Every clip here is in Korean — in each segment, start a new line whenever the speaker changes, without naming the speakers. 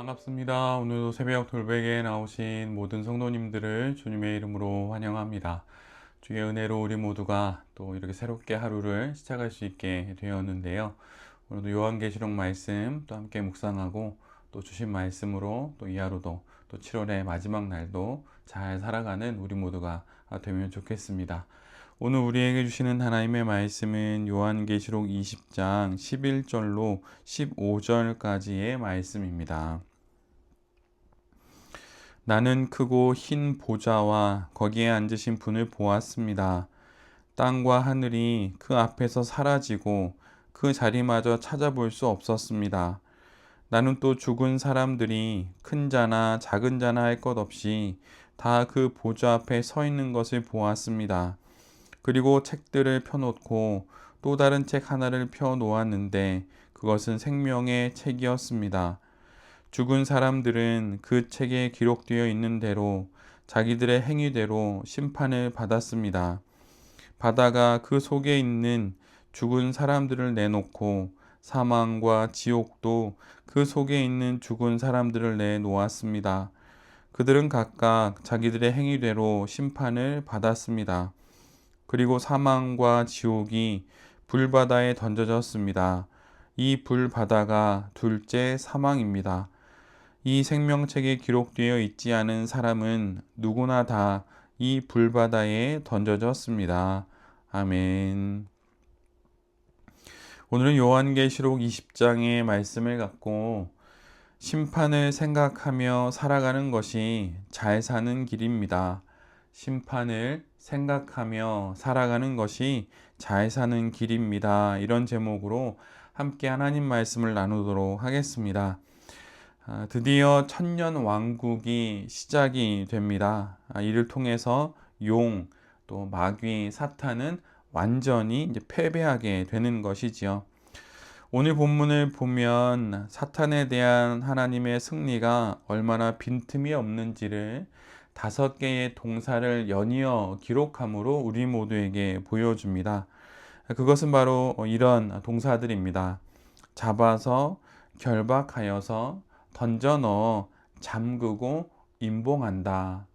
반갑습니다. 오늘도 새벽 돌베개에 나오신 모든 성도님들을 주님의 이름으로 환영합니다. 주의 은혜로 우리 모두가 또 이렇게 새롭게 하루를 시작할 수 있게 되었는데요. 오늘도 요한계시록 말씀 또 함께 묵상하고 또 주신 말씀으로 또 이 하루도 또 7월의 마지막 날도 잘 살아가는 우리 모두가 되면 좋겠습니다. 오늘 우리에게 주시는 하나님의 말씀은 요한계시록 20장 11절로 15절까지의 말씀입니다. 나는 크고 흰 보좌와 거기에 앉으신 분을 보았습니다. 땅과 하늘이 그 앞에서 사라지고 그 자리마저 찾아볼 수 없었습니다. 나는 또 죽은 사람들이 큰 자나 작은 자나 할 것 없이 다 그 보좌 앞에 서 있는 것을 보았습니다. 그리고 책들을 펴놓고 또 다른 책 하나를 펴 놓았는데 그것은 생명의 책이었습니다. 죽은 사람들은 그 책에 기록되어 있는 대로 자기들의 행위대로 심판을 받았습니다. 바다가 그 속에 있는 죽은 사람들을 내놓고 사망과 지옥도 그 속에 있는 죽은 사람들을 내놓았습니다. 그들은 각각 자기들의 행위대로 심판을 받았습니다. 그리고 사망과 지옥이 불바다에 던져졌습니다. 이 불바다가 둘째 사망입니다. 이 생명책에 기록되어 있지 않은 사람은 누구나 다 이 불바다에 던져졌습니다. 아멘. 오늘은 요한계시록 20장의 말씀을 갖고 심판을 생각하며 살아가는 것이 잘 사는 길입니다. 심판을 생각하며 살아가는 것이 잘 사는 길입니다. 이런 제목으로 함께 하나님 말씀을 나누도록 하겠습니다. 드디어 천년 왕국이 시작이 됩니다. 이를 통해서 용, 또 마귀, 사탄은 완전히 이제 패배하게 되는 것이지요. 오늘 본문을 보면 사탄에 대한 하나님의 승리가 얼마나 빈틈이 없는지를 5개의 동사를 연이어 기록함으로 우리 모두에게 보여줍니다. 그것은 바로 이런 동사들입니다. 잡아서, 결박하여서, 던져 넣어, 잠그고, 임봉한다.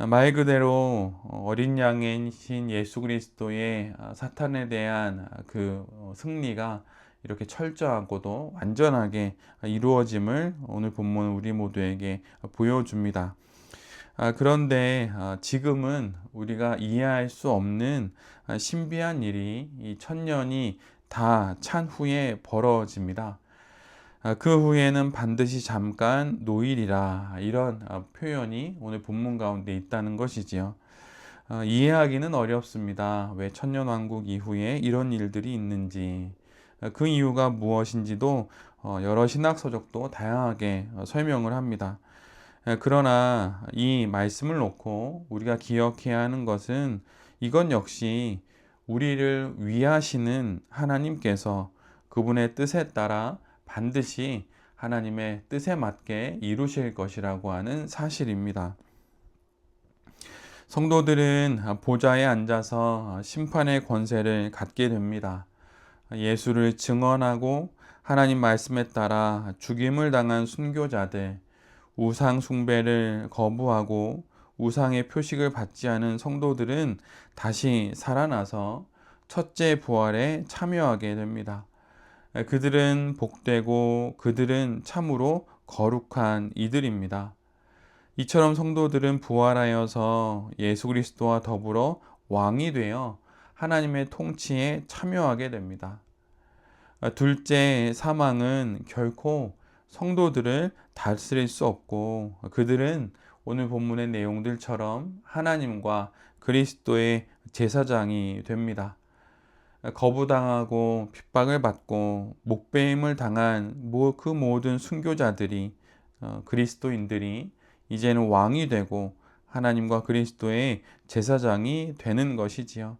말 그대로 어린 양이신 예수 그리스도의 사탄에 대한 그 승리가 이렇게 철저하고도 완전하게 이루어짐을 오늘 본문 우리 모두에게 보여줍니다. 그런데 지금은 우리가 이해할 수 없는 신비한 일이 이 천년이 다 찬 후에 벌어집니다. 그 후에는 반드시 잠깐 노일이라 이런 표현이 오늘 본문 가운데 있다는 것이지요. 이해하기는 어렵습니다. 왜 천년왕국 이후에 이런 일들이 있는지, 그 이유가 무엇인지도 여러 신학서적도 다양하게 설명을 합니다. 그러나 이 말씀을 놓고 우리가 기억해야 하는 것은 이건 역시 우리를 위하시는 하나님께서 그분의 뜻에 따라 반드시 하나님의 뜻에 맞게 이루실 것이라고 하는 사실입니다. 성도들은 보좌에 앉아서 심판의 권세를 갖게 됩니다. 예수를 증언하고 하나님 말씀에 따라 죽임을 당한 순교자들, 우상 숭배를 거부하고 우상의 표식을 받지 않은 성도들은 다시 살아나서 첫째 부활에 참여하게 됩니다. 그들은 복되고 그들은 참으로 거룩한 이들입니다. 이처럼 성도들은 부활하여서 예수 그리스도와 더불어 왕이 되어 하나님의 통치에 참여하게 됩니다. 둘째 사망은 결코 성도들을 다스릴 수 없고 그들은 오늘 본문의 내용들처럼 하나님과 그리스도의 제사장이 됩니다. 거부당하고 핍박을 받고 목배임을 당한 그 모든 순교자들이 그리스도인들이 이제는 왕이 되고 하나님과 그리스도의 제사장이 되는 것이지요.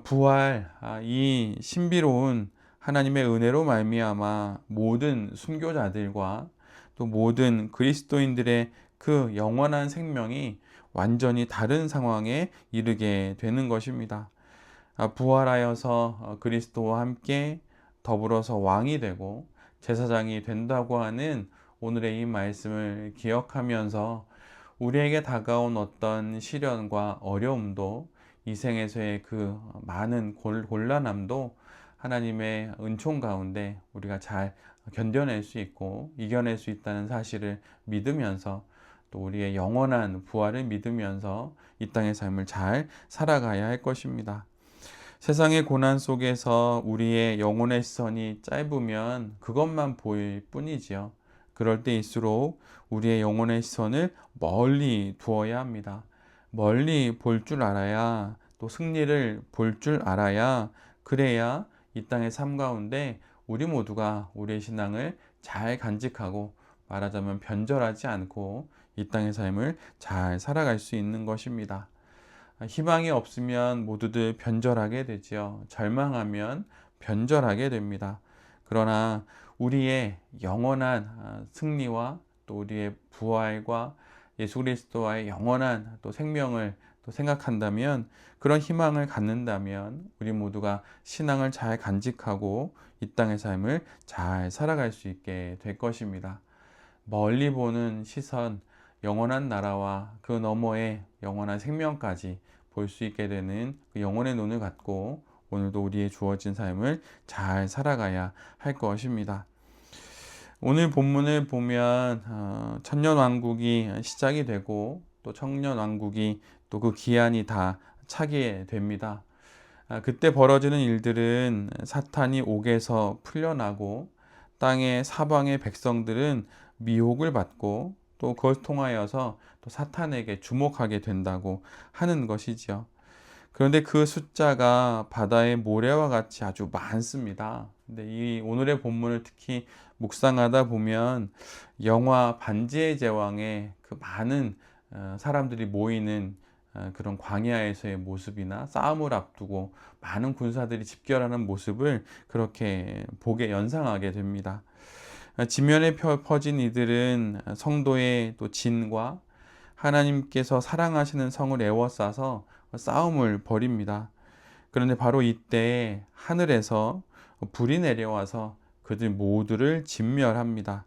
부활, 이 신비로운 하나님의 은혜로 말미암아 모든 순교자들과 또 모든 그리스도인들의 그 영원한 생명이 완전히 다른 상황에 이르게 되는 것입니다. 부활하여서 그리스도와 함께 더불어서 왕이 되고 제사장이 된다고 하는 오늘의 이 말씀을 기억하면서 우리에게 다가온 어떤 시련과 어려움도, 이 생에서의 그 많은 곤란함도 하나님의 은총 가운데 우리가 잘 견뎌낼 수 있고 이겨낼 수 있다는 사실을 믿으면서, 또 우리의 영원한 부활을 믿으면서 이 땅의 삶을 잘 살아가야 할 것입니다. 세상의 고난 속에서 우리의 영혼의 시선이 짧으면 그것만 보일 뿐이지요. 그럴 때일수록 우리의 영혼의 시선을 멀리 두어야 합니다. 멀리 볼 줄 알아야, 또 승리를 볼 줄 알아야, 그래야 이 땅의 삶 가운데 우리 모두가 우리의 신앙을 잘 간직하고, 말하자면 변절하지 않고 이 땅의 삶을 잘 살아갈 수 있는 것입니다. 희망이 없으면 모두들 변절하게 되지요. 절망하면 변절하게 됩니다. 그러나 우리의 영원한 승리와 또 우리의 부활과 예수 그리스도와의 영원한 또 생명을 또 생각한다면, 그런 희망을 갖는다면 우리 모두가 신앙을 잘 간직하고 이 땅의 삶을 잘 살아갈 수 있게 될 것입니다. 멀리 보는 시선, 영원한 나라와 그 너머의 영원한 생명까지 볼 수 있게 되는 그 영혼의 눈을 갖고 오늘도 우리의 주어진 삶을 잘 살아가야 할 것입니다. 오늘 본문을 보면 천년왕국이 시작이 되고, 또 청년왕국이 또 그 기한이 다 차게 됩니다. 그때 벌어지는 일들은 사탄이 옥에서 풀려나고, 땅의 사방의 백성들은 미혹을 받고, 또 그걸 통하여서 또 사탄에게 주목하게 된다고 하는 것이지요. 그런데 그 숫자가 바다의 모래와 같이 아주 많습니다. 근데 이 오늘의 본문을 특히 묵상하다 보면 영화 반지의 제왕의 그 많은 사람들이 모이는 그런 광야에서의 모습이나 싸움을 앞두고 많은 군사들이 집결하는 모습을 그렇게 보게 연상하게 됩니다. 지면에 퍼진 이들은 성도의 또 진과 하나님께서 사랑하시는 성을 에워싸서 싸움을 벌입니다. 그런데 바로 이때 하늘에서 불이 내려와서 그들 모두를 진멸합니다.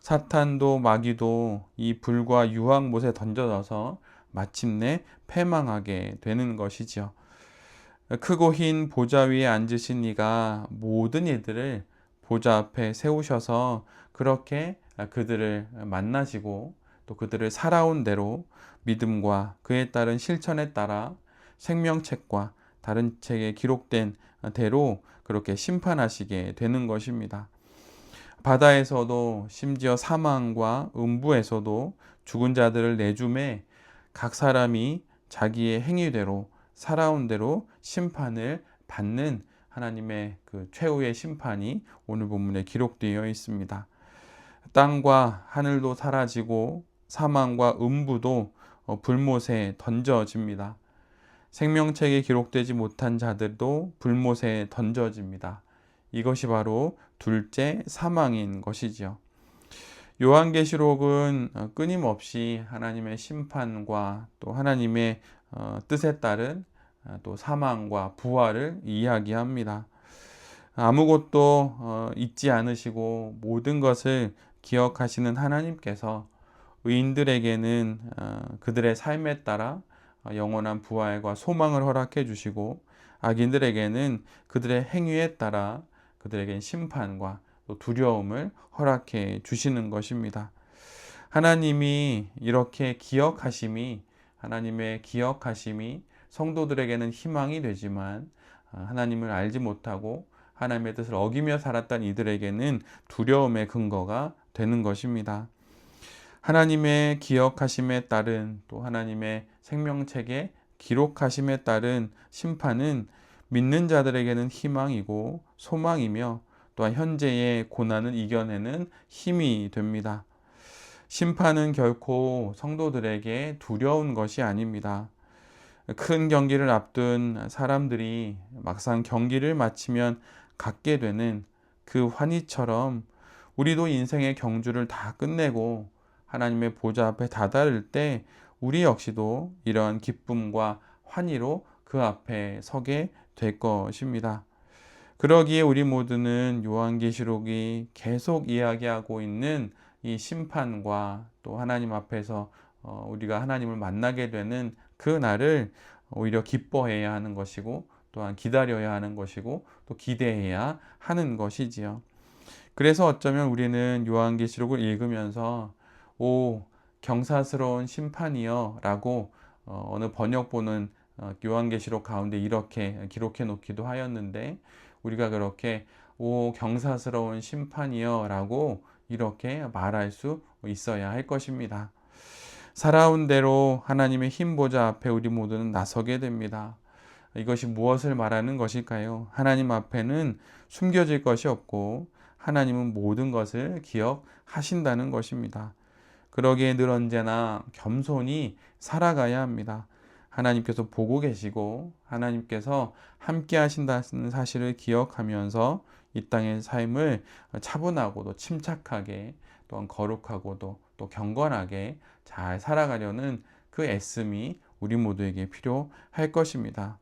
사탄도 마귀도 이 불과 유황못에 던져져서 마침내 패망하게 되는 것이지요. 크고 흰 보좌 위에 앉으신 이가 모든 이들을 보좌 앞에 세우셔서 그렇게 그들을 만나시고, 또 그들을 살아온 대로 믿음과 그에 따른 실천에 따라 생명책과 다른 책에 기록된 대로 그렇게 심판하시게 되는 것입니다. 바다에서도, 심지어 사망과 음부에서도 죽은 자들을 내주매 각 사람이 자기의 행위대로 살아온 대로 심판을 받는 하나님의 그 최후의 심판이 오늘 본문에 기록되어 있습니다. 땅과 하늘도 사라지고 사망과 음부도 불못에 던져집니다. 생명책에 기록되지 못한 자들도 불못에 던져집니다. 이것이 바로 둘째 사망인 것이지요. 요한계시록은 끊임없이 하나님의 심판과 또 하나님의 뜻에 따른 또 사망과 부활을 이야기합니다. 아무것도 잊지 않으시고 모든 것을 기억하시는 하나님께서 의인들에게는 그들의 삶에 따라 영원한 부활과 소망을 허락해 주시고, 악인들에게는 그들의 행위에 따라 그들에게는 심판과 또 두려움을 허락해 주시는 것입니다. 하나님이 이렇게 기억하심이, 하나님의 기억하심이 성도들에게는 희망이 되지만, 하나님을 알지 못하고 하나님의 뜻을 어기며 살았던 이들에게는 두려움의 근거가 되는 것입니다. 하나님의 기억하심에 따른, 또 하나님의 생명책에 기록하심에 따른 심판은 믿는 자들에게는 희망이고 소망이며, 또한 현재의 고난을 이겨내는 힘이 됩니다. 심판은 결코 성도들에게 두려운 것이 아닙니다. 큰 경기를 앞둔 사람들이 막상 경기를 마치면 갖게 되는 그 환희처럼, 우리도 인생의 경주를 다 끝내고 하나님의 보좌 앞에 다다를 때 우리 역시도 이러한 기쁨과 환희로 그 앞에 서게 될 것입니다. 그러기에 우리 모두는 요한계시록이 계속 이야기하고 있는 이 심판과 또 하나님 앞에서 우리가 하나님을 만나게 되는 그 날을 오히려 기뻐해야 하는 것이고, 또한 기다려야 하는 것이고, 또 기대해야 하는 것이지요. 그래서 어쩌면 우리는 요한계시록을 읽으면서 오, 경사스러운 심판이여 라고 어느 번역본은 요한계시록 가운데 이렇게 기록해 놓기도 하였는데, 우리가 그렇게 오, 경사스러운 심판이여 라고 이렇게 말할 수 있어야 할 것입니다. 살아온 대로 하나님의 흰 보좌 앞에 우리 모두는 나서게 됩니다. 이것이 무엇을 말하는 것일까요? 하나님 앞에는 숨겨질 것이 없고 하나님은 모든 것을 기억하신다는 것입니다. 그러기에 늘 언제나 겸손히 살아가야 합니다. 하나님께서 보고 계시고 하나님께서 함께 하신다는 사실을 기억하면서 이 땅의 삶을 차분하고도 침착하게, 또한 거룩하고도 또 경건하게 잘 살아가려는 그 애씀이 우리 모두에게 필요할 것입니다.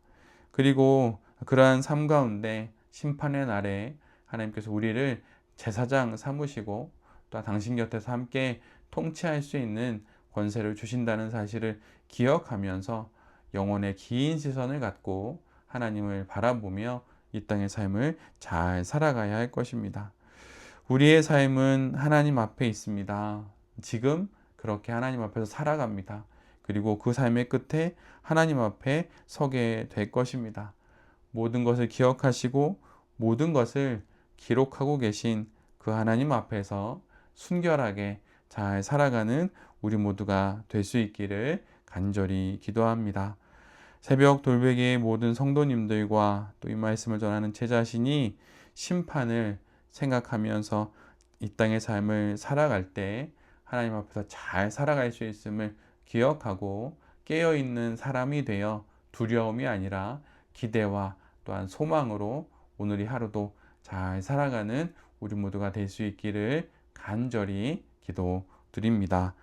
그리고 그러한 삶 가운데 심판의 날에 하나님께서 우리를 제사장 삼으시고 또 당신 곁에서 함께 통치할 수 있는 권세를 주신다는 사실을 기억하면서 영혼의 긴 시선을 갖고 하나님을 바라보며 이 땅의 삶을 잘 살아가야 할 것입니다. 우리의 삶은 하나님 앞에 있습니다. 지금 그렇게 하나님 앞에서 살아갑니다. 그리고 그 삶의 끝에 하나님 앞에 서게 될 것입니다. 모든 것을 기억하시고 모든 것을 기록하고 계신 그 하나님 앞에서 순결하게 잘 살아가는 우리 모두가 될 수 있기를 간절히 기도합니다. 새벽 돌베개의 모든 성도님들과 또 이 말씀을 전하는 제 자신이 심판을 생각하면서 이 땅의 삶을 살아갈 때 하나님 앞에서 잘 살아갈 수 있음을 기억하고 깨어있는 사람이 되어 두려움이 아니라 기대와 또한 소망으로 오늘 이 하루도 잘 살아가는 우리 모두가 될 수 있기를 간절히 기도드립니다.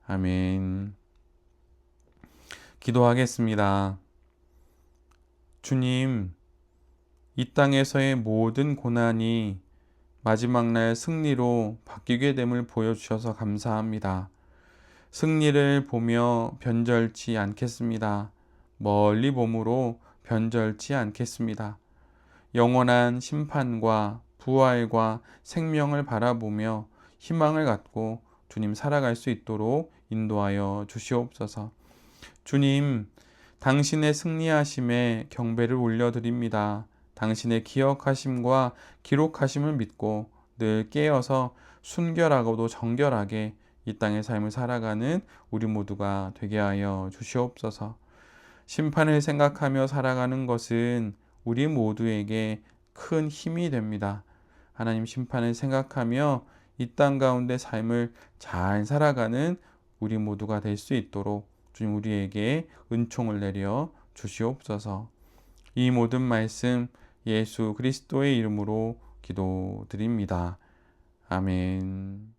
아멘. 기도하겠습니다. 주님, 이 땅에서의 모든 고난이 마지막 날 승리로 바뀌게 됨을 보여주셔서 감사합니다. 승리를 보며 변절치 않겠습니다. 멀리 봄으로 변절치 않겠습니다. 영원한 심판과 부활과 생명을 바라보며 희망을 갖고 주님 살아갈 수 있도록 인도하여 주시옵소서. 주님, 당신의 승리하심에 경배를 올려드립니다. 당신의 기억하심과 기록하심을 믿고 늘 깨어서 순결하고도 정결하게 이 땅의 삶을 살아가는 우리 모두가 되게 하여 주시옵소서. 심판을 생각하며 살아가는 것은 우리 모두에게 큰 힘이 됩니다. 하나님 심판을 생각하며 이 땅 가운데 삶을 잘 살아가는 우리 모두가 될 수 있도록 주님 우리에게 은총을 내려 주시옵소서. 이 모든 말씀 예수 그리스도의 이름으로 기도드립니다. 아멘.